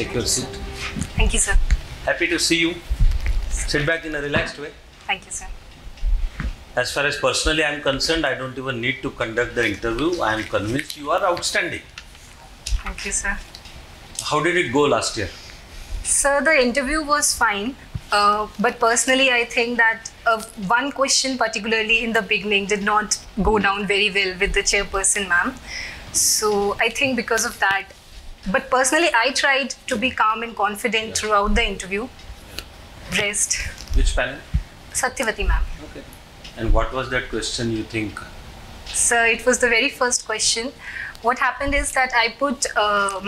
take your seat. Thank you, sir. Happy to see you. Sit back in a relaxed way. Thank you, sir. As far as personally I am concerned, I don't even need to conduct the interview. I am convinced you are outstanding. Thank you, sir. How did it go last year? Sir, the interview was fine. But personally, I think that one question, particularly in the beginning, did not go down very well with the chairperson, ma'am. So I think because of that. But personally, I tried to be calm and confident throughout the interview. Rest. Which panel? Satyavati, ma'am. Okay. And what was that question you think? Sir, it was the very first question. What happened is that I put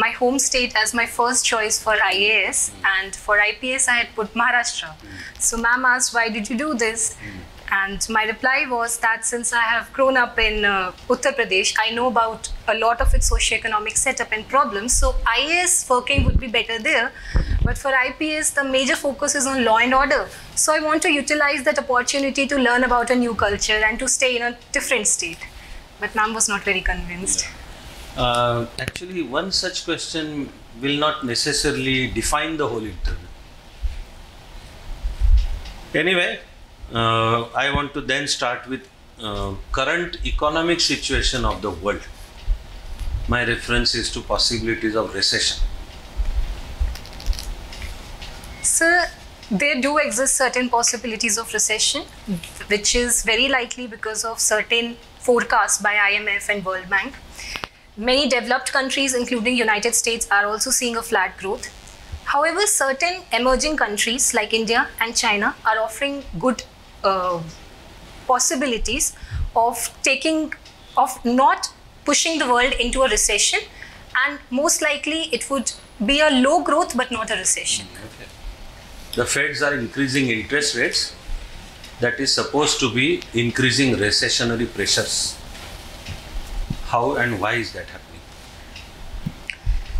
my home state as my first choice for IAS, and for IPS I had put Maharashtra. So ma'am asked, why did you do this? And my reply was that since I have grown up in Uttar Pradesh, I know about a lot of its socioeconomic setup and problems. So IAS working would be better there. But for IPS, the major focus is on law and order. So I want to utilize that opportunity to learn about a new culture and to stay in a different state. But ma'am was not very convinced. Actually, one such question will not necessarily define the whole interview. Anyway, I want to then start with current economic situation of the world. My reference is to possibilities of recession. Sir, there do exist certain possibilities of recession, which is very likely because of certain forecasts by IMF and World Bank. Many developed countries, including United States, are also seeing a flat growth. However, certain emerging countries like India and China are offering good possibilities of not pushing the world into a recession, and most likely it would be a low growth but not a recession. Okay. The Feds are increasing interest rates. That is supposed to be increasing recessionary pressures. How and why is that happening?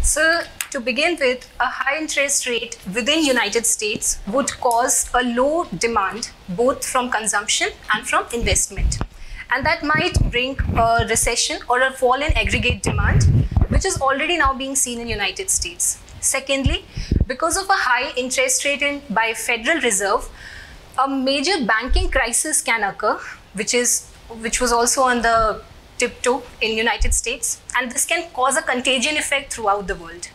So, to begin with, a high interest rate within United States would cause a low demand both from consumption and from investment. And that might bring a recession or a fall in aggregate demand, which is already now being seen in United States. Secondly, because of a high interest rate by Federal Reserve, a major banking crisis can occur, which was also on the tiptoe in United States, and this can cause a contagion effect throughout the world.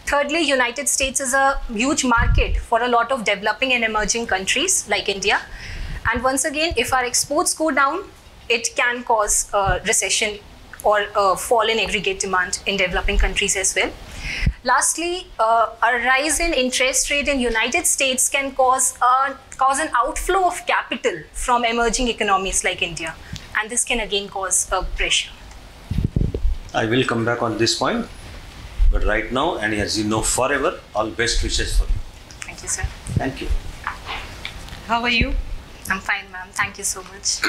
Thirdly, United States is a huge market for a lot of developing and emerging countries like India. And once again, if our exports go down, it can cause a recession or a fall in aggregate demand in developing countries as well. Lastly, a rise in interest rate in United States can cause an outflow of capital from emerging economies like India. And this can again cause pressure. I will come back on this point, but right now, and as you know forever, all best wishes for you. Thank you, sir. Thank you. How are you? I'm fine, ma'am. Thank you so much.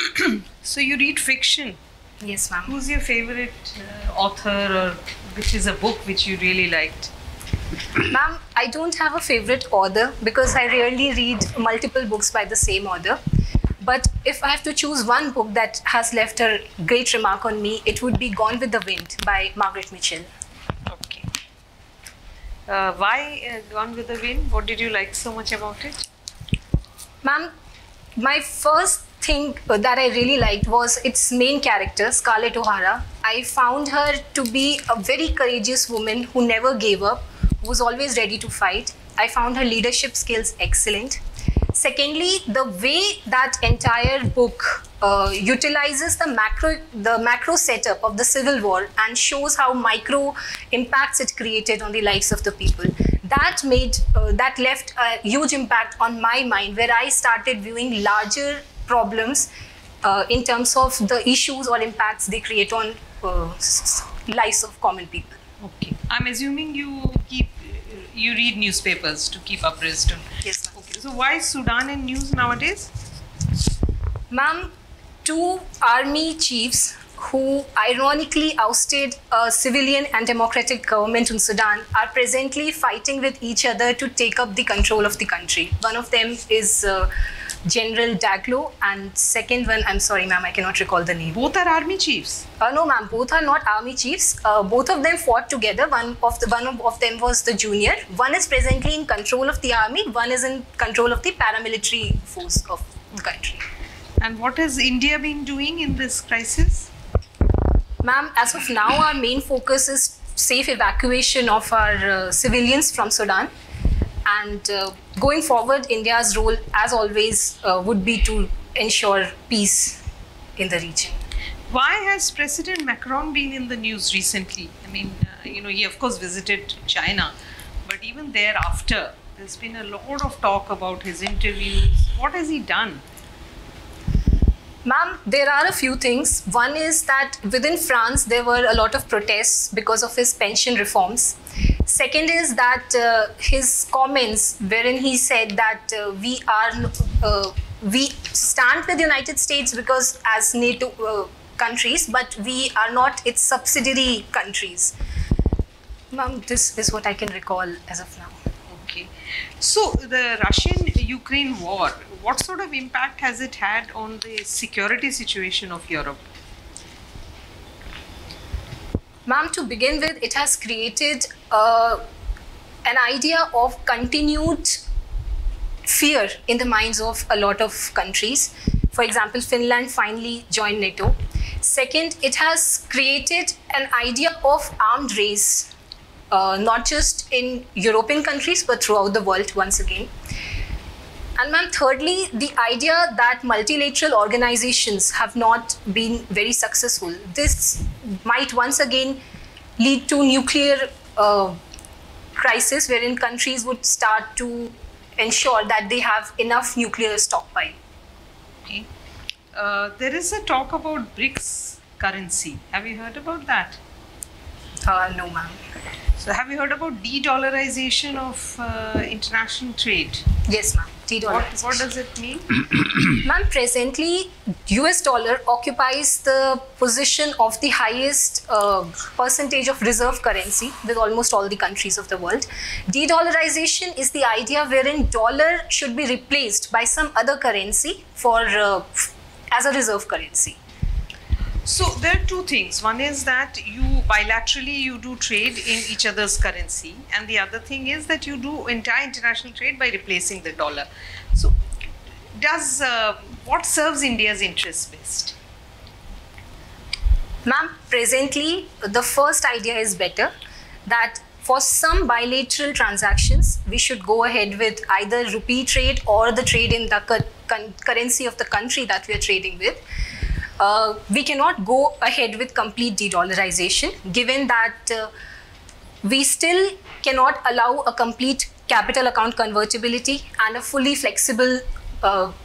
So you read fiction? Yes, ma'am. Who's your favorite author, or which is a book which you really liked? Ma'am, I don't have a favorite author because I rarely read multiple books by the same author. But if I have to choose one book that has left a great remark on me, it would be Gone with the Wind by Margaret Mitchell. Okay. Why Gone with the Wind? What did you like so much about it? Ma'am, my first thing that I really liked was its main character, Scarlett O'Hara. I found her to be a very courageous woman who never gave up, who was always ready to fight. I found her leadership skills excellent. Secondly, the way that entire book utilizes the macro setup of the Civil War and shows how micro impacts it created on the lives of the people. That left a huge impact on my mind, where I started viewing larger problems in terms of the issues or impacts they create on lives of common people. Okay. I'm assuming you read newspapers to keep abreast on. Yes, ma'am. Okay. So why Sudan in news nowadays? Ma'am, two army chiefs who ironically ousted a civilian and democratic government in Sudan are presently fighting with each other to take up the control of the country. One of them is General Daglo, and second one, I'm sorry ma'am, I cannot recall the name. Both are army chiefs. No ma'am, both are not army chiefs. Both of them fought together. One of them was the junior. One is presently in control of the army. One is in control of the paramilitary force of the country. And what has India been doing in this crisis? Ma'am, as of now, our main focus is safe evacuation of our civilians from Sudan. And going forward, India's role, as always, would be to ensure peace in the region. Why has President Macron been in the news recently? I mean, he of course visited China, but even thereafter, there's been a lot of talk about his interviews. What has he done? Ma'am, there are a few things. One is that within France, there were a lot of protests because of his pension reforms. Second is that his comments wherein he said that we stand with the United States because as NATO countries, but we are not its subsidiary countries. Ma'am, this is what I can recall as of now. Okay. So the Russian-Ukraine war, what sort of impact has it had on the security situation of Europe? Ma'am, to begin with, it has created an idea of continued fear in the minds of a lot of countries. For example, Finland finally joined NATO. Second, it has created an idea of armed race, not just in European countries, but throughout the world once again. And ma'am, thirdly, the idea that multilateral organizations have not been very successful. This might once again lead to nuclear crisis wherein countries would start to ensure that they have enough nuclear stockpile. Okay. There is a talk about BRICS currency. Have you heard about that? No, ma'am. So have you heard about de-dollarization of international trade? Yes, ma'am. De-dollarization. What does it mean? Ma'am, presently, US dollar occupies the position of the highest percentage of reserve currency with almost all the countries of the world. De-dollarization is the idea wherein dollar should be replaced by some other currency as a reserve currency. So there are two things. One is that bilaterally you do trade in each other's currency, and the other thing is that you do entire international trade by replacing the dollar. So what serves India's interests best? Ma'am, presently the first idea is better, that for some bilateral transactions we should go ahead with either rupee trade or the trade in the currency of the country that we are trading with. We cannot go ahead with complete de-dollarization, given that we still cannot allow a complete capital account convertibility and a fully flexible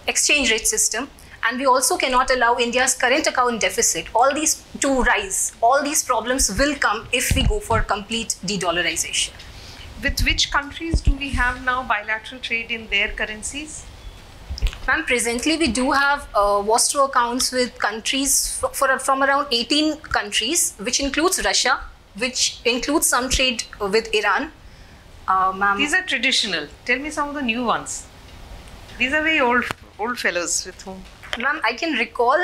exchange rate system. And we also cannot allow India's current account deficit, all these to rise. All these problems will come if we go for complete de-dollarization. With which countries do we have now bilateral trade in their currencies? Ma'am, presently we do have Vostro accounts with countries from around 18 countries, which includes Russia, which includes some trade with Iran. These are traditional. Tell me some of the new ones. These are very old fellows with whom. Ma'am, I can recall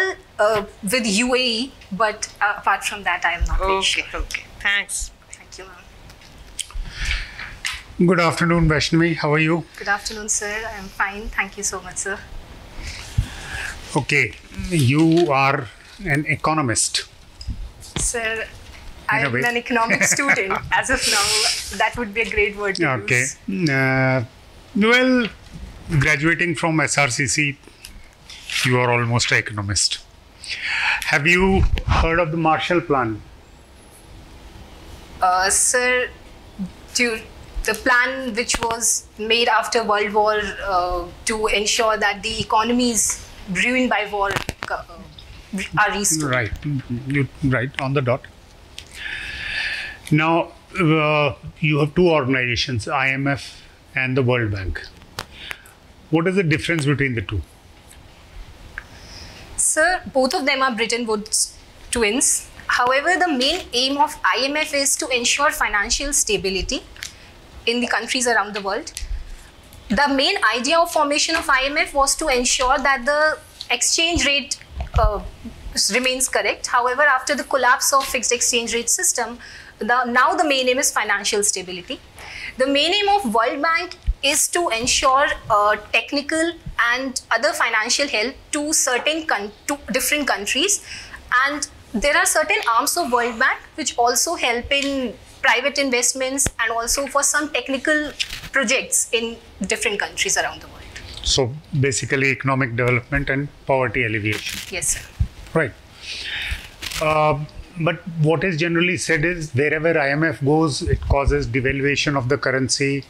with UAE, but apart from that, I am not very sure. Okay. Thanks. Thank you, ma'am. Good afternoon, Vaishnavi. How are you? Good afternoon, sir. I am fine. Thank you so much, sir. Okay, you are an economist. Sir, I am an economics student. As of now, that would be a great word to use. Well, graduating from SRCC, you are almost an economist. Have you heard of the Marshall Plan? Sir, the plan which was made after World War to ensure that the economies ruined by war are restored. Right, you're right on the dot. Now, you have two organizations, IMF and the World Bank. What is the difference between the two? Sir, both of them are Bretton Woods twins. However, the main aim of IMF is to ensure financial stability in the countries around the world. the main idea of formation of IMF was to ensure that the exchange rate remains correct. However, after the collapse of fixed exchange rate system, now the main aim is financial stability. The main aim of World Bank is to ensure technical and other financial help to to different countries, and there are certain arms of World Bank which also help in private investments and also for some technical projects in different countries around the world. So basically economic development and poverty alleviation. Yes, sir. Right. But what is generally said is wherever IMF goes, it causes devaluation of the currency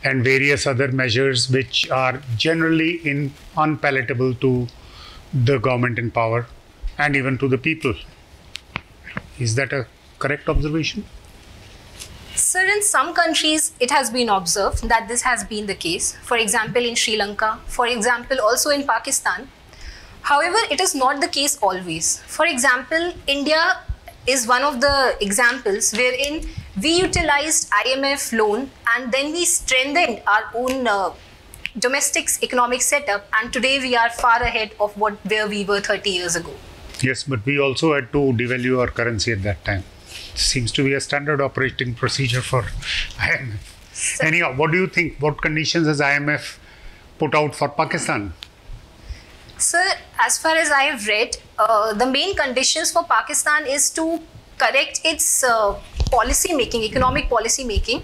and various other measures which are generally unpalatable to the government in power and even to the people. Is that a correct observation? Sir, in some countries, it has been observed that this has been the case. For example, in Sri Lanka, for example, also in Pakistan. However, it is not the case always. For example, India is one of the examples wherein we utilized IMF loan and then we strengthened our own domestic economic setup, and today we are far ahead of where we were 30 years ago. Yes, but we also had to devalue our currency at that time. Seems to be a standard operating procedure for IMF. Sir, Anyhow, what do you think? What conditions has IMF put out for Pakistan? Sir, as far as I have read, the main conditions for Pakistan is to correct its policy making, economic policy making,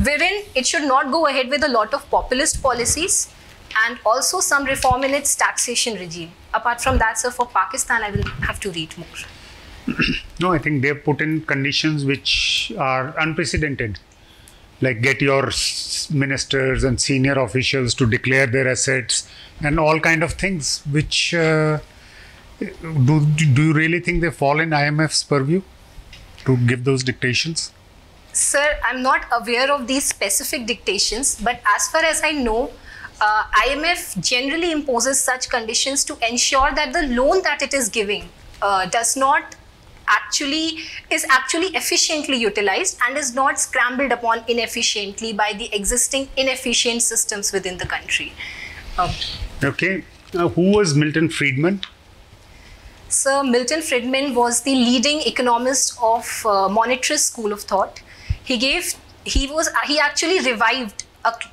wherein it should not go ahead with a lot of populist policies and also some reform in its taxation regime. Apart from that, sir, for Pakistan, I will have to read more. No, I think they've put in conditions which are unprecedented. Like get your ministers and senior officials to declare their assets and all kind of things, which do you really think they fall in IMF's purview to give those dictations? Sir, I'm not aware of these specific dictations, but as far as I know, IMF generally imposes such conditions to ensure that the loan that it is giving is actually efficiently utilized and is not scrambled upon inefficiently by the existing inefficient systems within the country. Okay. Who was Milton Friedman? Sir, Milton Friedman was the leading economist of monetarist school of thought. He actually revived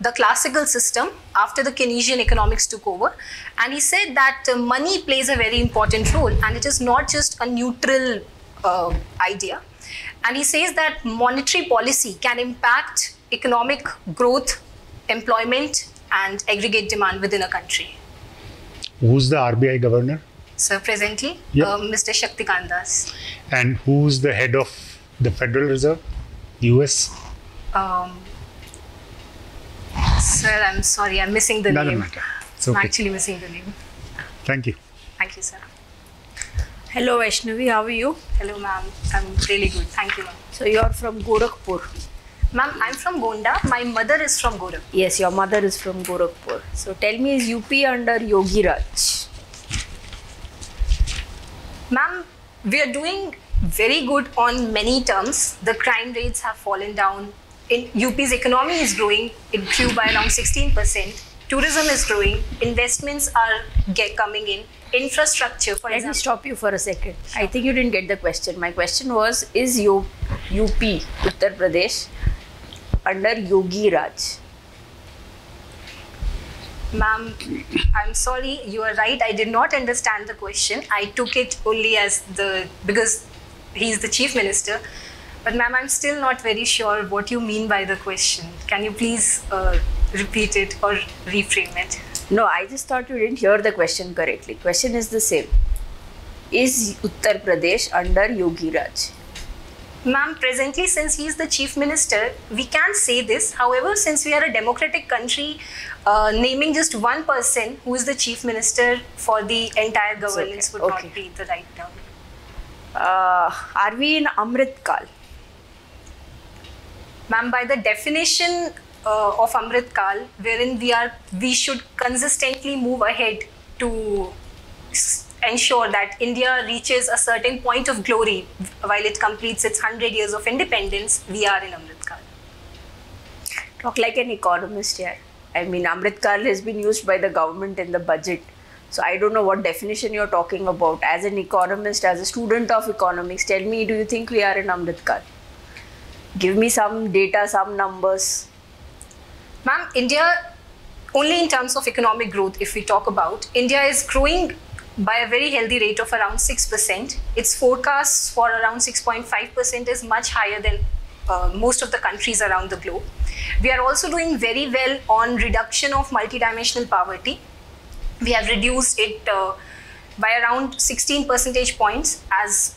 the classical system after the Keynesian economics took over, and he said that money plays a very important role and it is not just a neutral idea. And he says that monetary policy can impact economic growth, employment and aggregate demand within a country. Who's the RBI governor? So presently, Yep. Mr. Shaktikant Das. And who's the head of the Federal Reserve? US? Sir, I'm sorry, I'm missing the Doesn't name. matter. It's I'm okay. actually missing the name. Thank you. Thank you, sir. Hello Vaishnavi, how are you? Hello, ma'am. I'm really good. Thank you, ma'am. So you are from Gorakhpur. Ma'am, I'm from Gonda. My mother is from Gorakhpur. Yes, your mother is from Gorakhpur. So tell me, is UP under Yogi Raj? Ma'am, we are doing very good on many terms. The crime rates have fallen down. UP's economy is growing. It grew by around 16%. Tourism is growing. Investments are coming in. Infrastructure, for Let me example. stop you for a second. I think you didn't get the question. My question was, is UP, Uttar Pradesh, under Yogi Raj? Ma'am, I'm sorry, you are right. I did not understand the question. I took it only as because he's the chief minister. But ma'am, I'm still not very sure what you mean by the question. Can you please repeat it or reframe it? No, I just thought you didn't hear the question correctly. Question is the same. Is Uttar Pradesh under Yogi Raj? Ma'am, presently, since he is the chief minister, we can say this. However, since we are a democratic country, naming just one person who is the chief minister for the entire governance would not be the right term. Are we in Amrit Kal? Ma'am, by the definition of Amrit Kal, wherein we should consistently move ahead to ensure that India reaches a certain point of glory while it completes its 100 years of independence, we are in Amrit Kal. Talk like an economist here. I mean, Amrit Kal has been used by the government in the budget. So I don't know what definition you're talking about. As an economist, as a student of economics, tell me, do you think we are in Amrit Kal? Give me some data, some numbers. Ma'am, India, only in terms of economic growth, if we talk about, India is growing by a very healthy rate of around 6%. Its forecasts for around 6.5% is much higher than most of the countries around the globe. We are also doing very well on reduction of multidimensional poverty. We have reduced it by around 16 percentage points as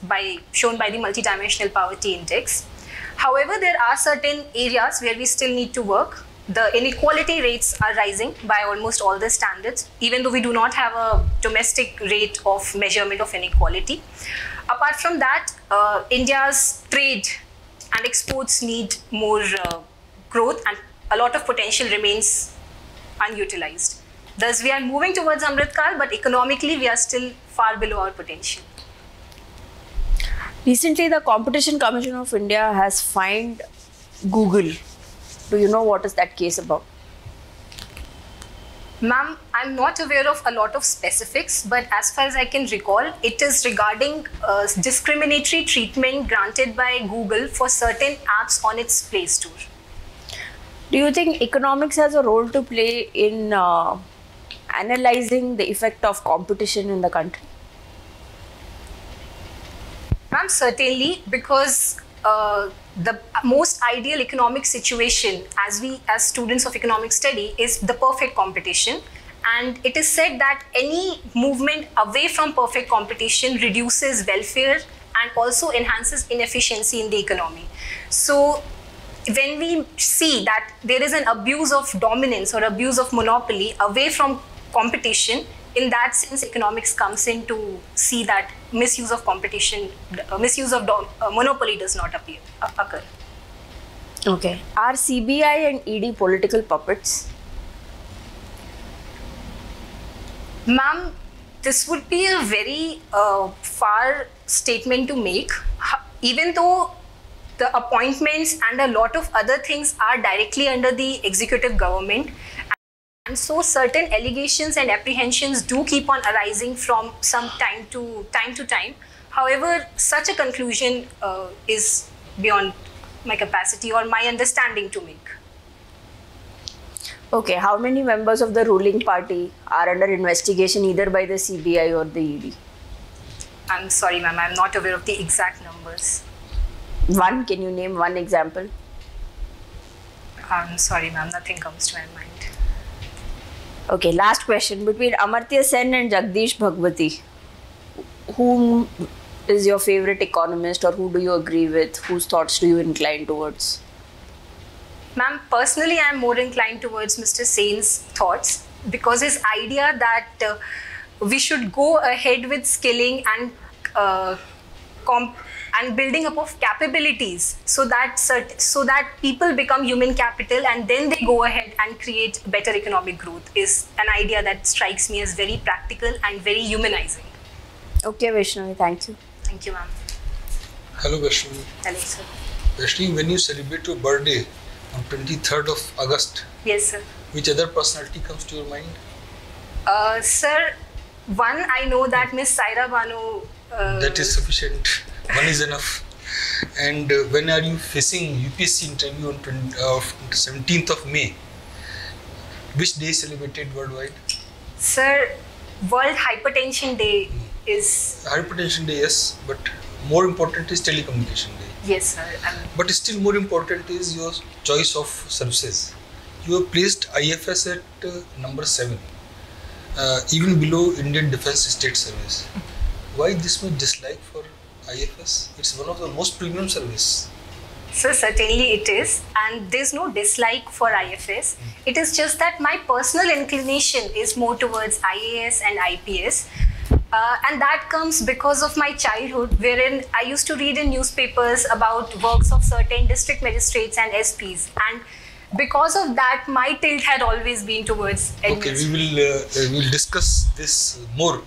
shown by the multidimensional poverty index. However, there are certain areas where we still need to work. The inequality rates are rising by almost all the standards, even though we do not have a domestic rate of measurement of inequality. Apart from that, India's trade and exports need more growth, and a lot of potential remains unutilized. Thus, we are moving towards Amrit Kal, but economically, we are still far below our potential. Recently, the Competition Commission of India has fined Google. Do you know what is that case about? Ma'am, I'm not aware of a lot of specifics, but as far as I can recall, it is regarding discriminatory treatment granted by Google for certain apps on its Play Store. Do you think economics has a role to play in analyzing the effect of competition in the country? Ma'am, certainly, because the most ideal economic situation as students of economic study is the perfect competition, and it is said that any movement away from perfect competition reduces welfare and also enhances inefficiency in the economy. So when we see that there is an abuse of dominance or abuse of monopoly away from competition, in that sense economics comes in to see that misuse of competition, misuse of monopoly does not occur. Okay. Are CBI and ED political puppets? Ma'am, this would be a very far statement to make. Even though the appointments and a lot of other things are directly under the executive government, and so certain allegations and apprehensions do keep on arising from some time to time. However, such a conclusion is beyond my capacity or my understanding to make. Okay, how many members of the ruling party are under investigation either by the CBI or the ED? I'm sorry, ma'am, I'm not aware of the exact numbers. One, can you name one example? I'm sorry, ma'am, nothing comes to my mind. Okay, last question. Between Amartya Sen and Jagdish Bhagwati, whom is your favorite economist, or who do you agree with? Whose thoughts do you incline towards? Ma'am, personally, I'm more inclined towards Mr. Sen's thoughts, because his idea that we should go ahead with skilling and building up of capabilities so that people become human capital and then they go ahead and create better economic growth is an idea that strikes me as very practical and very humanizing. Okay, Vaishnavi, thank you. Thank you, ma'am. Hello, Vaishnavi. Hello, sir. Vaishnavi, when you celebrate your birthday on 23rd of August, Yes, sir. which other personality comes to your mind? Sir, one, I know that Miss Saira Banu. That is sufficient. One is enough. And when are you facing UPSC interview on 17th of May? Which day is celebrated worldwide? Sir, World Hypertension Day is... Hypertension Day, yes, but more important is telecommunication day. Yes, sir. But still more important is your choice of services. You have placed IFS at number 7, even below Indian Defence State Service. Why this much dislike for IFS? It's one of the most premium service. So certainly it is, and there's no dislike for IFS. It is just that my personal inclination is more towards IAS and IPS. And that comes because of my childhood, wherein I used to read in newspapers about works of certain district magistrates and SPs. And because of that, my tilt had always been towards administration. Okay, we will discuss this more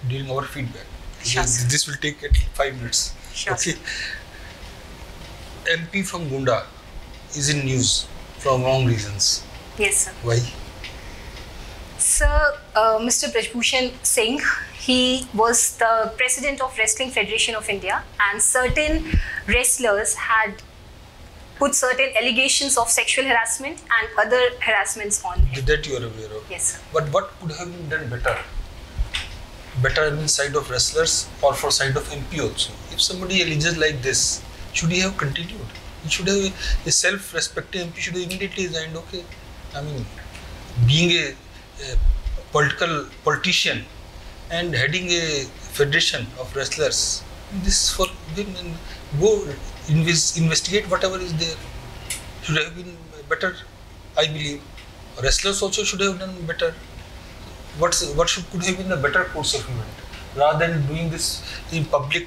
during our feedback. Sure. This will take 5 minutes. Sure. Okay. MP from Gunda is in news for wrong reasons. Yes, sir. Why? Sir, Mr. Brajbhushan Singh, he was the president of Wrestling Federation of India, and certain wrestlers had put certain allegations of sexual harassment and other harassments on him. That you are aware of. Yes, sir. But what could have been done better? Better in side of wrestlers or for side of MP also? If somebody alleges like this, should he have continued? He should have, a self-respecting MP should have immediately resigned. Okay, I mean, being a politician and heading a federation of wrestlers, this for him, go investigate whatever is there. Should have been better, I believe. Wrestlers also should have done better. What could have been a better course of event rather than doing this in public,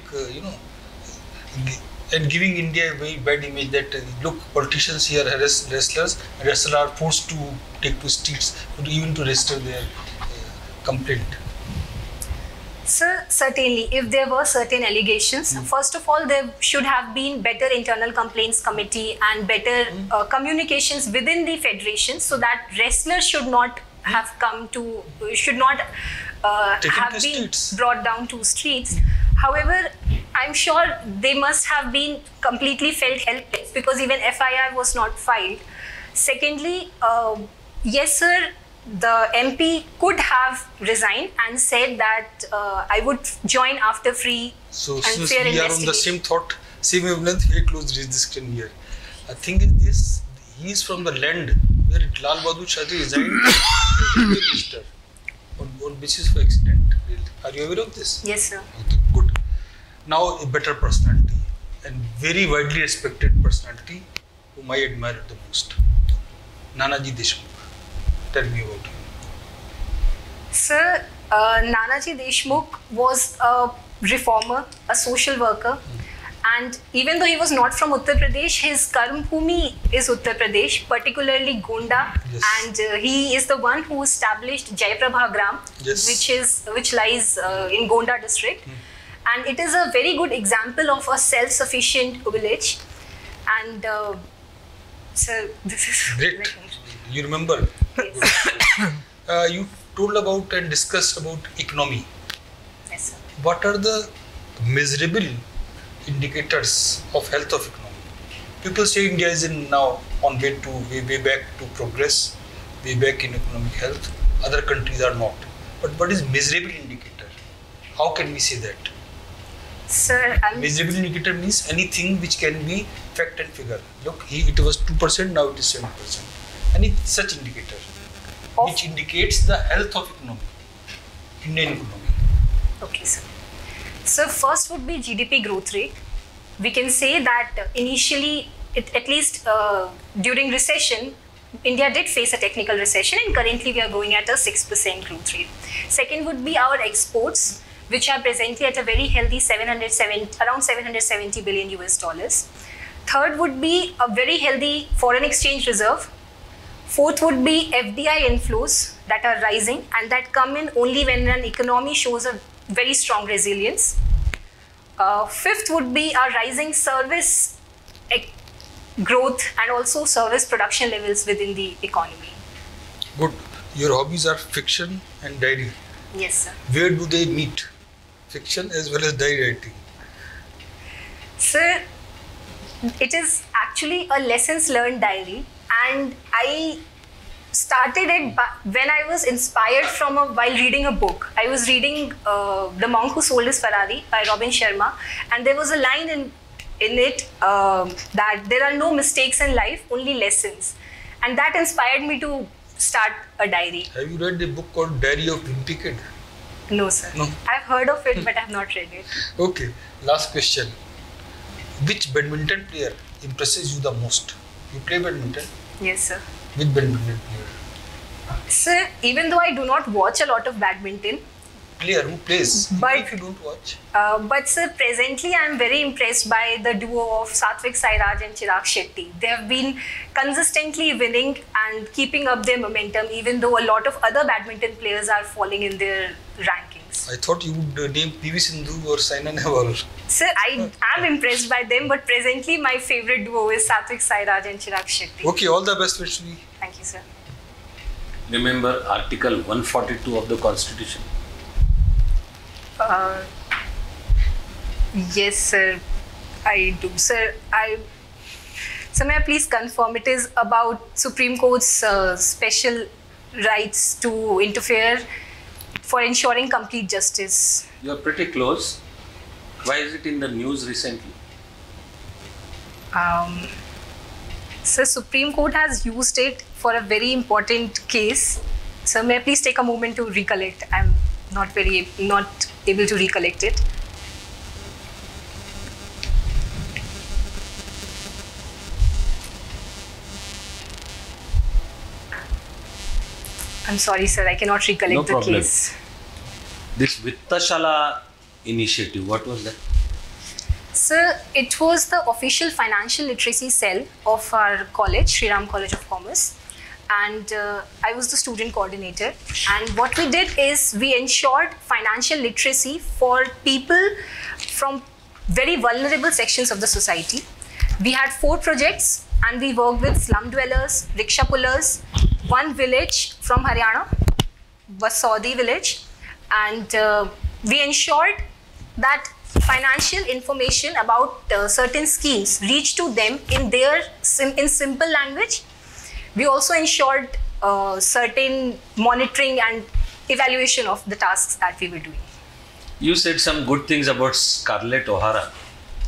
and giving India a very bad image that look, politicians here harass wrestlers, and wrestlers are forced to take to streets even to register their complaint. Sir, certainly, if there were certain allegations, first of all, there should have been better internal complaints committee and better communications within the federation, so that wrestlers should not have have been brought down to streets. However, I'm sure they must have been completely felt helpless because even FIR was not filed. Secondly, yes, sir, the MP could have resigned and said that I would join after free so and since fair we are on the investigation. same thought, same wavelength, very close discussion here. I think this, he is from the land where Lal Bahadur Shastri resigned as railway minister on basis of accident. Are you aware of this? Yes, sir. Okay, good. Now a better personality and very widely respected personality whom I admire the most. Nanaji Deshmukh. Tell me about him. Sir, Nanaji Deshmukh was a reformer, a social worker, and even though he was not from Uttar Pradesh, his Karm Bhumi is Uttar Pradesh, particularly Gonda, Yes. and he is the one who established Jaiprabha Gram, Yes. which lies in Gonda district, and it is a very good example of a self-sufficient village. And sir, this is Great. You remember? Yes. You told about and discussed about economy. Yes, sir. What are the measurable indicators of health of economy? People say India is now on way back to progress, way back in economic health. Other countries are not. But what is measurable indicator? How can we say that? Sir, Measurable indicator means anything which can be fact and figure. Look, it was 2%, now it is 7%. Any such indicator which indicates the health of economy, Indian economy. Okay, sir. So first would be GDP growth rate. We can say that initially, at least during recession, India did face a technical recession, and currently we are going at a 6% growth rate. Second would be our exports, which are presently at a very healthy around 770 billion US dollars. Third would be a very healthy foreign exchange reserve. Fourth would be FDI inflows that are rising and that come in only when an economy shows a very strong resilience. Fifth would be our rising service growth and also service production levels within the economy. Good. Your hobbies are fiction and diary. Yes, sir. Where do they meet? Fiction as well as diary writing. Sir, it is actually a lessons learned diary, and I started it when I was inspired while reading a book. I was reading The Monk Who Sold His Ferrari by Robin Sharma, and there was a line in it that there are no mistakes in life, only lessons, and that inspired me to start a diary. Have you read the book called Diary of Wimpy Kid? No, sir. No. I've heard of it, but I've not read it. Okay, last question. Which badminton player impresses you the most? You play badminton? Yes, sir. Which badminton player? Sir, even though I do not watch a lot of badminton, Player who plays, even But- if you don't watch. but sir, presently I am very impressed by the duo of Satvik Sairaj and Chirag Shetty. They have been consistently winning and keeping up their momentum, even though a lot of other badminton players are falling in their rankings. I thought you would name PV Sindhu or Saina Nehwal. Sir, I am impressed by them, but presently my favorite duo is Satvik Sairaj and Chirag Shetty. Okay, all the best, Vaishnavi. Thank you, sir. Remember Article 142 of the Constitution? Yes, sir. I do, sir. So may I please confirm it is about Supreme Court's special rights to interfere for ensuring complete justice. You are pretty close. Why is it in the news recently? So Supreme Court has used it for a very important case. So may I please take a moment to recollect? I'm not able to recollect it. I'm sorry, sir. I cannot recollect No the problem. case. This Vittashala initiative, what was that? Sir, it was the official financial literacy cell of our college, Sri Ram College of Commerce. And I was the student coordinator. And what we did is we ensured financial literacy for people from very vulnerable sections of the society. We had 4 projects and we worked with slum dwellers, rickshaw pullers, one village from Haryana, Basaudi village. And we ensured that financial information about certain schemes reach to them in simple language. We also ensured certain monitoring and evaluation of the tasks that we were doing. You said some good things about Scarlett O'Hara.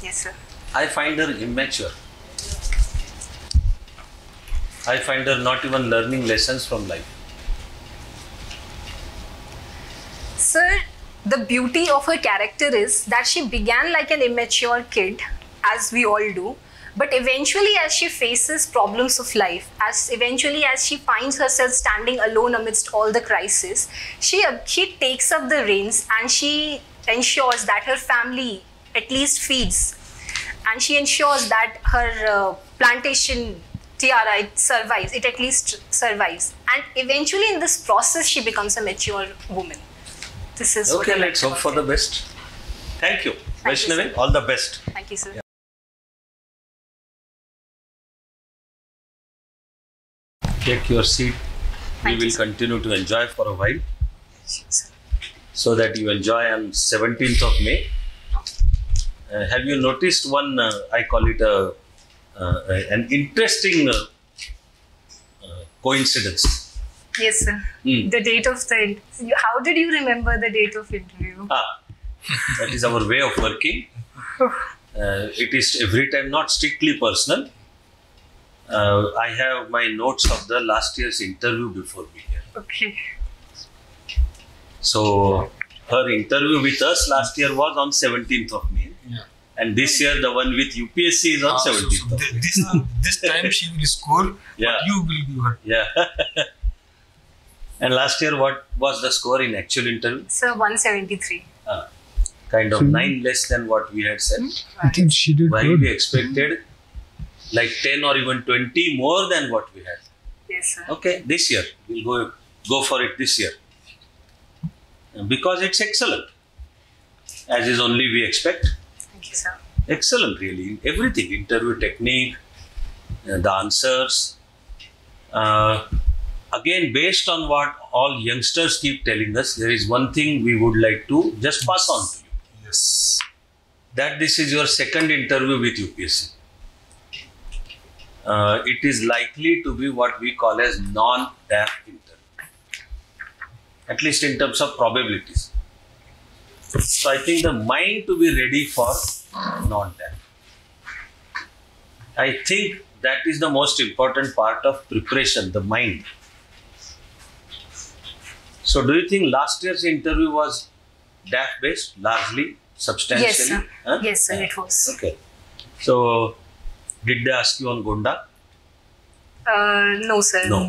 Yes, sir. I find her immature. I find her not even learning lessons from life. Sir, the beauty of her character is that she began like an immature kid, as we all do. But eventually, as she faces problems of life, as she finds herself standing alone amidst all the crises, she takes up the reins and she ensures that her family at least feeds. And she ensures that her plantation tiara, it at least survives. And eventually in this process, she becomes a mature woman. This is Okay, what I let's like hope for about the best. Thank you. Thank you, Vaishnavi, sir. all the best. it. Thank you, sir. Take your seat. Thank We you, will sir. continue to enjoy for a while, Sir. so that you enjoy on 17th of May. Have you noticed one, I call it an interesting coincidence? Yes, sir. Hmm. The date of the... How did you remember the date of interview? That is our way of working. It is every time not strictly personal. I have my notes of the last year's interview before me here. Okay. So her interview with us last year was on 17th of May. Yeah. And this year the one with UPSC is on 17th of May. This time she will score, Yeah. but you will give her. Yeah. And last year what was the score in actual interview? Sir, 173. Kind of 9 less than what we had said. I think she did While good. we expected like 10 or even 20 more than what we had. Yes, sir. Okay, this year we'll go for it this year, because it's excellent, as is only we expect. Thank you, sir. Excellent, really, everything, interview technique, the answers. Again, based on what all youngsters keep telling us, there is one thing we would like to just pass on to you. Yes. That this is your second interview with UPSC. It is likely to be what we call as non-DAF interview, at least in terms of probabilities. So I think the mind to be ready for non-DAF. I think that is the most important part of preparation, the mind. So do you think last year's interview was DAF based, largely, substantially? Yes, sir. Huh? Yes, sir, it was. Okay. So did they ask you on Gonda? No, sir. No.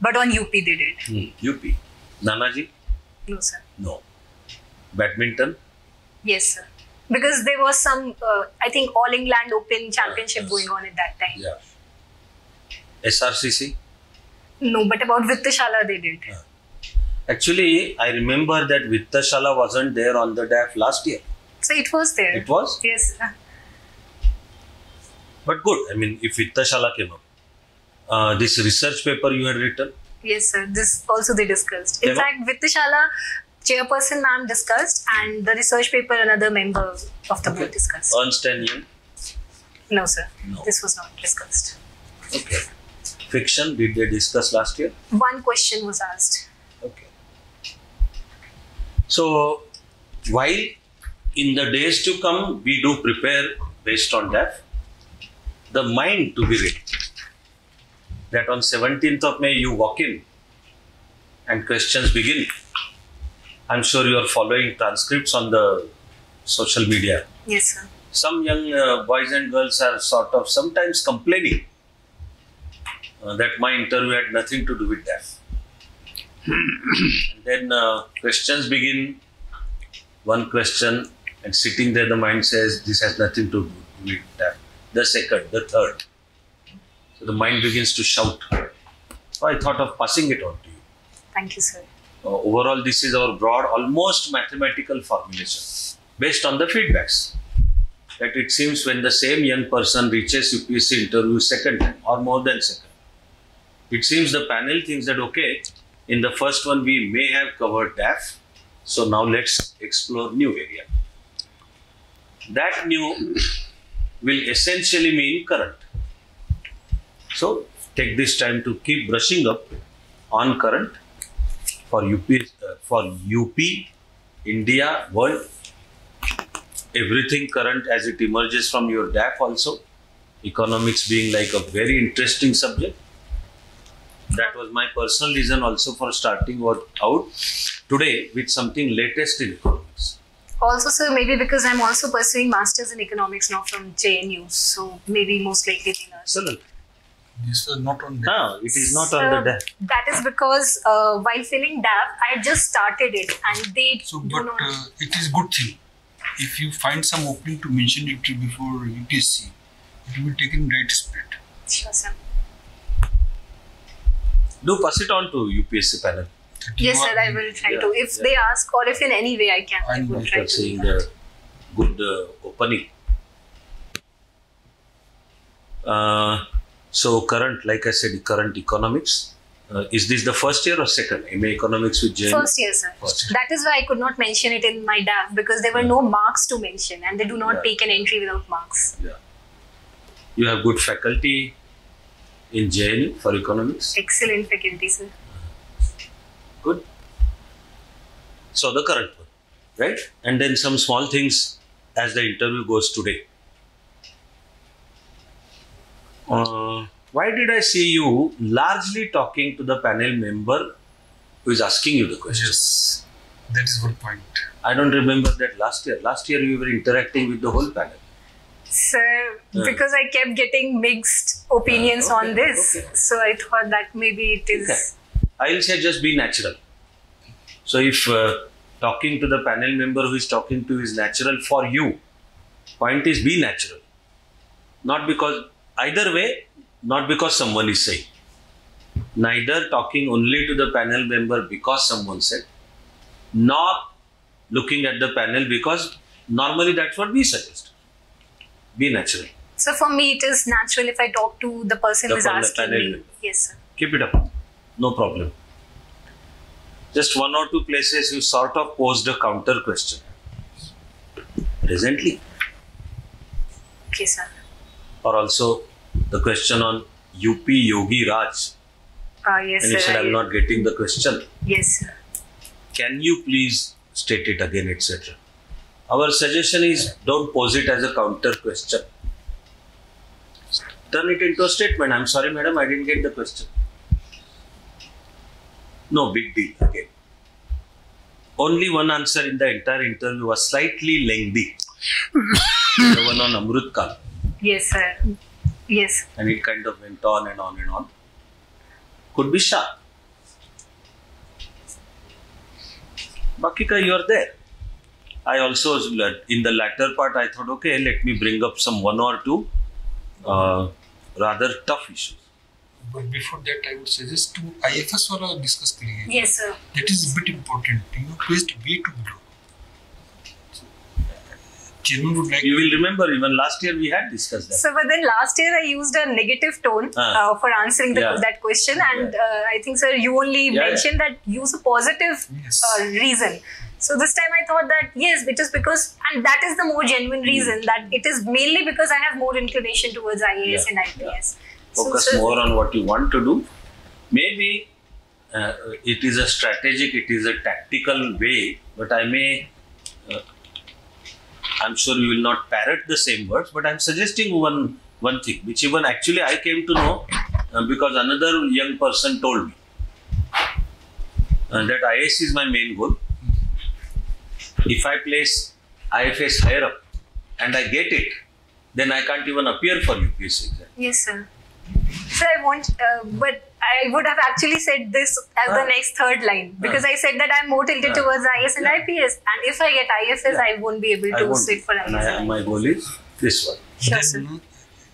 But on UP they did. UP. Nanaji? No, sir. No. Badminton? Yes, sir. Because there was some, I think, All England Open Championship Yes. going on at that time. Yeah. SRCC? No, but about Vittashala they did. Actually, I remember that Vittashala wasn't there on the DAF last year. So it was there. It was? Yes, sir. But good. I mean, if Vittashala came up. This research paper you had written? Yes, sir. This also they discussed. In Demo? fact, Vittashala chairperson ma'am discussed, and the research paper another member of the board discussed. Ernst & Young? No, sir. No. This was not discussed. Okay. Fiction, did they discuss last year? One question was asked. Okay. So, while in the days to come, we do prepare based on that, the mind to be ready. That on 17th of May, you walk in and questions begin. I'm sure you are following transcripts on the social media. Yes, sir. Some young boys and girls are sort of sometimes complaining that my interview had nothing to do with that. And then questions begin, one question, and sitting there the mind says this has nothing to do with that. The second, the third. So the mind begins to shout. So I thought of passing it on to you. Thank you, sir. Overall, this is our broad, almost mathematical formulation based on the feedbacks. That it seems when the same young person reaches UPSC interview second time or more than second, it seems the panel thinks that okay, in the first one we may have covered DAF, so now let's explore new area. That new will essentially mean current. So take this time to keep brushing up on current for UP, India, world, everything current as it emerges from your DAF also, economics being like a very interesting subject. That was my personal reason also for starting out today with something latest in economics. Also, sir, maybe because I'm also pursuing Masters in Economics now from JNU, so maybe most likely they know. Excellent. This was not on that. No, it is not on the DAF. That is because while filling DAF, I just started it and they So, do but not... it is good thing. If you find some opening to mention it before UPSC, it will be taken right spirit. Sure, sir. Do pass it on to UPSC panel. Yes, sir, I will try Yeah, to. If yeah. they ask or if in any way I can, I I know will you try After to do seeing that. the good opening. So current, like I said, current economics. Is this the first year or second? MA Economics with JNU? First year, sir. First year. That is why I could not mention it in my DAF because there were no marks to mention and they do not Yeah. take an entry without marks. Yeah. You have good faculty in JNU for economics. Excellent faculty, sir. Good. So the current one, right? And then some small things as the interview goes today. Why did I see you largely talking to the panel member who is asking you the question? Yes, that is one point. I don't remember that last year. Last year you were interacting with the whole panel. Sir, Yeah. because I kept getting mixed opinions Okay, on this, okay. so I thought that maybe it is. Okay. I will say just be natural. So if talking to the panel member who is talking to is natural for you, point is be natural. Not because, either way, not because someone is saying. Neither talking only to the panel member because someone said, nor looking at the panel because normally that's what we suggest. Be natural. So for me, it is natural if I talk to the person The who is panel asking me. member. Yes, sir. Keep it up. No problem. Just one or two places you sort of posed a counter question. Presently. Okay, sir. Or also the question on UP Yogi Raj. Yes, And you sir. said, I'm not getting the question. Yes, sir. Can you please state it again, etc. Our suggestion is don't pose it as a counter question. Turn it into a statement. I'm sorry, madam, I didn't get the question. No big deal again. Only one answer in the entire interview was slightly lengthy. The one on Amrut Kal. Yes, sir. Yes. And it kind of went on and on and on. Could be sharp. Bakika, you are there. I also, in the latter part, I thought, okay, let me bring up some one or two rather tough issues. But before that, I would suggest to IFS or discuss clearly. Yes, sir. That is a bit important. You placed way too below. Chairman would like. You will remember even last year we had discussed that. So, but then last year I used a negative tone for answering that question, and I think, sir, you only mentioned that use a positive reason. So this time I thought that yes, it is because, and that is the more genuine reason, that it is mainly because I have more inclination towards IAS and IPS. Focus more on what you want to do. Maybe it is a strategic, it is a tactical way, but I'm sure you will not parrot the same words, but I'm suggesting one thing, which even actually I came to know because another young person told me that IAS is my main goal. If I place IFS higher up and I get it, then I can't even appear for UPSC exam. Yes, sir. So I want, but I would have actually said this as the next third line, because I said that I'm more tilted towards IAS and IPS, and if I get IFS, I won't be able to sit for IAS. And my goal is this one. Sure, sir.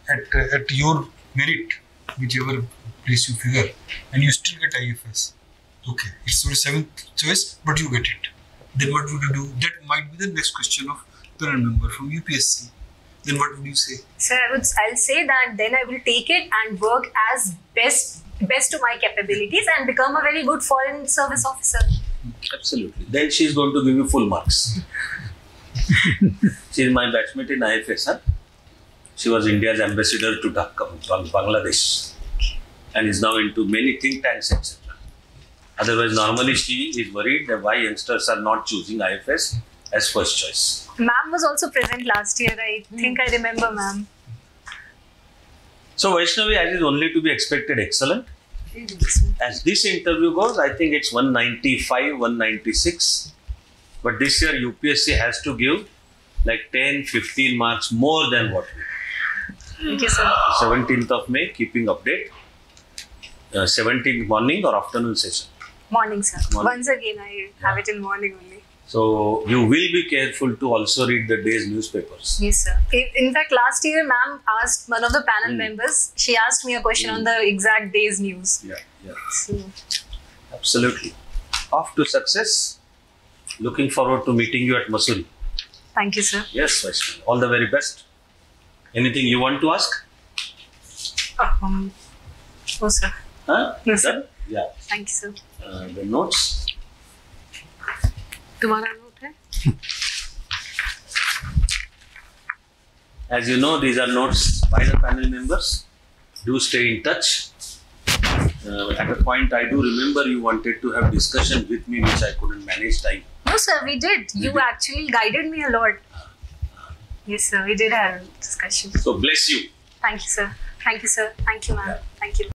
At your merit, whichever place you figure, and you still get IFS. Okay, it's your 7th choice, but you get it. Then what would you do? That might be the next question of panel member from UPSC. Then what would you say? Sir, I'll say that then I will take it and work as best to my capabilities and become a very good foreign service officer. Absolutely. Then she is going to give you full marks. She is my batchmate in IFS. Huh? She was India's ambassador to Dhaka, Bangladesh, and is now into many think tanks, etc. Otherwise, normally she is worried that why youngsters are not choosing IFS as first choice. Ma'am was also present last year. I think I remember, ma'am. So Vaishnavi, as is only to be expected, excellent. As this interview goes, I think it's 195, 196. But this year UPSC has to give like 10, 15 marks more than what we. Thank you, sir. 17th of May, keeping update. 17th morning or afternoon session? Morning, sir. Morning. Once again, I have it in morning only. So you will be careful to also read the day's newspapers. Yes, sir. In fact, last year, ma'am asked one of the panel members, she asked me a question on the exact day's news. Yeah. So, Absolutely. Off to success. Looking forward to meeting you at Mussoorie. thank you, sir. Yes, Vaishnavi. All the very best. Anything you want to ask? No, sir. Huh? No, sir. Done? Yeah. Thank you, sir. The notes. तुम्हारा note है? As you know, these are notes by the panel members. Do stay in touch. At a point, I do remember you wanted to have discussion with me, which I couldn't manage time. No, sir, we did. You actually guided me a lot. Yes, sir, we did have a discussion. So bless you. Thank you, sir. Thank you, sir. Thank you, ma'am. Thank you.